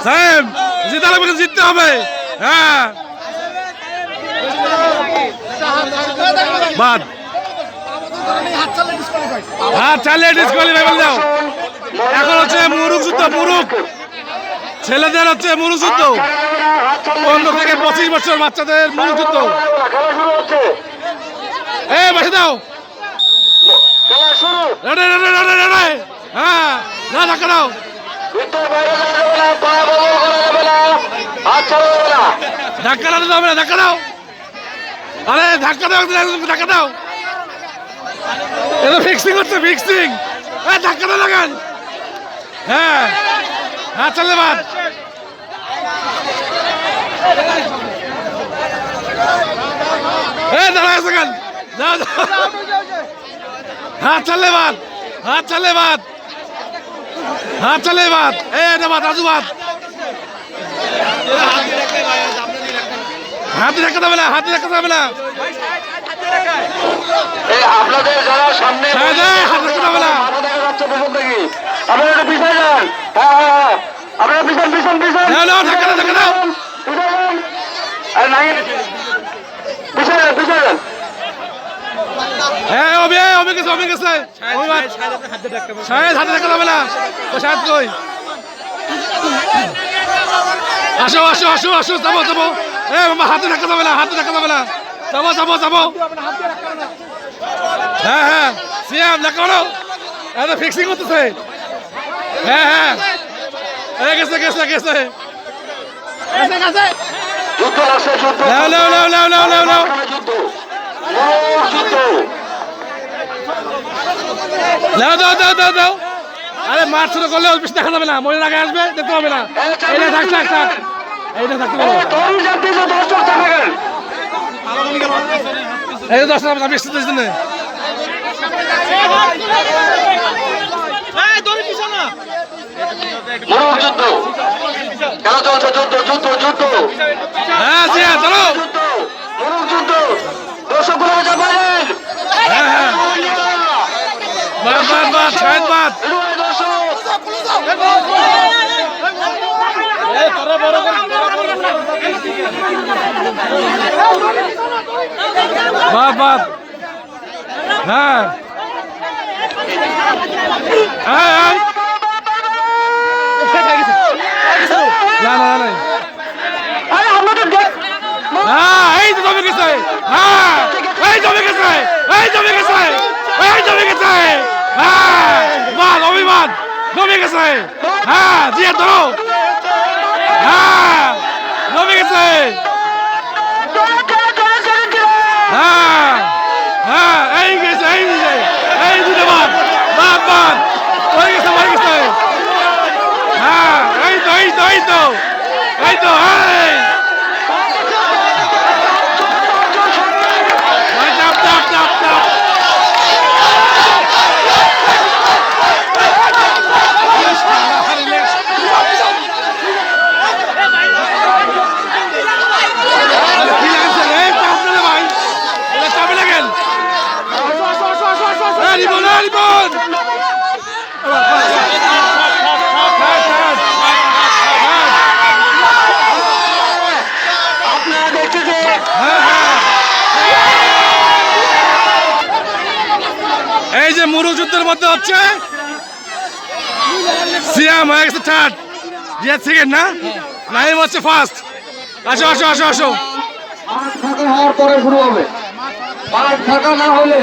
সাহেব জিতা লাগবে, জিততে হবে। হ্যাঁ বাদ হাত চালিয়ে ডিসকোয়ালিফাই বলে দাও। এখন হচ্ছে মুরুক যুদ্ধ, মুরুক ছেলেদের হচ্ছে মুরুক যুদ্ধ, 15 থেকে 25 বছর বাচ্চাদের মুরুক যুদ্ধ। এই বসে দাও, হ্যাঁ না ধাক্কা দাও, ধাক্কা দাও, যাবে না, ধাক্কা দাও, আরে ধাক্কা দাও, ধাক্কা দাও, এটা ফিক্সিং হচ্ছে, ফিক্সিং, ধাক্কা দাও লাগান। হ্যাঁ হ্যাঁ চলে বাদ, দাঁড়া আছে কেন, হাত চালে বাদ, হাত চালে বাদ, হাত চালে বাদ, এটা বাদ, রাজু বাদ, হাতে রাখা যাবে না, হাতে রাখা যাবে না, আপনাদের যারা সামনে হাতে রাখা যাবে না, আপনারা পিছনে যান। আপনারা পিছন পিছন পিছন ধাক্কা দাও, ধাক্কা দাও, পিছনে পিছনে যান। হ্যাঁ অভি অভি গেছে, অভি গেছে, শাহেদ হাতে রাখা যাবে না, ও শাহেদ কই, আসো আসো আসো আসো, যাবো যাবো, হাতে রাখা যাবে না, হাতে রাখা যাবে না, যাবো যাবো যাবো, হ্যাঁ হ্যাঁ সিয়াম দেখানো, এটা ফিক্সিং করতেছে, হ্যাঁ হ্যাঁ গেছে গেছে গেছে, যুদ্ধ আছে, যুদ্ধ, নাও নাও নাও নাও নাও নাও নাও, যুদ্ধ, যুদ্ধ। দাও দাও দাও দাও দাও, আরে মাঠ শুরু করলে বেশি দেখা যাবে না, মহিলার আগে আসবে, দেখতে হবে না, এইটা থাক থাক থাক, এইটা থাকতে পারবো, তরুণ জাতি যে দর্শক থাকেন, এই 10 টাকা বেশি দিস দিনে, মরুক যুদ্ধ, কেন চলছে যুদ্ধ, যুদ্ধ, যুদ্ধ, হ্যাঁ জিয়া চলো, যুদ্ধ, মরুক যুদ্ধ, দর্শকগুলো চাপালেন, হ্যাঁ হ্যাঁ বাদ বাদ বাদ, শাহেদ বাদ, বাদ বাদ, হ্যাঁ হ্যাঁ না না না, হ্যাঁ এই তো জমে গেছে, হ্যাঁ এই জমে গেছে, এই জমে গেছে, এই জমে গেছে, হ্যাঁ বাদ, অভিমান জমে গেছে, হ্যাঁ জিয়া ধরো, হ্যাঁ জমে গেছে, হ্যাঁ হ্যাঁ এই গেছে, এই দিছে, এই দুটো বাদ বাদ বাদ, হয়ে গেছে, হয়ে গেছে, হ্যাঁ এই তো এই তো এই তো এই তো, এই চাপ চাপ চাপ চাপ, এই যে মুরুক যুদ্ধের মধ্যে হচ্ছে সিয়াম হয়ে গেছে থার্ড, জিয়া সেকেন্ড, না নাইম হচ্ছে ফার্স্ট, আসো আসো আসো আসো, মাঠ ফাঁকা হওয়ার পরে শুরু হবে, মাঠ ফাঁকা না হলে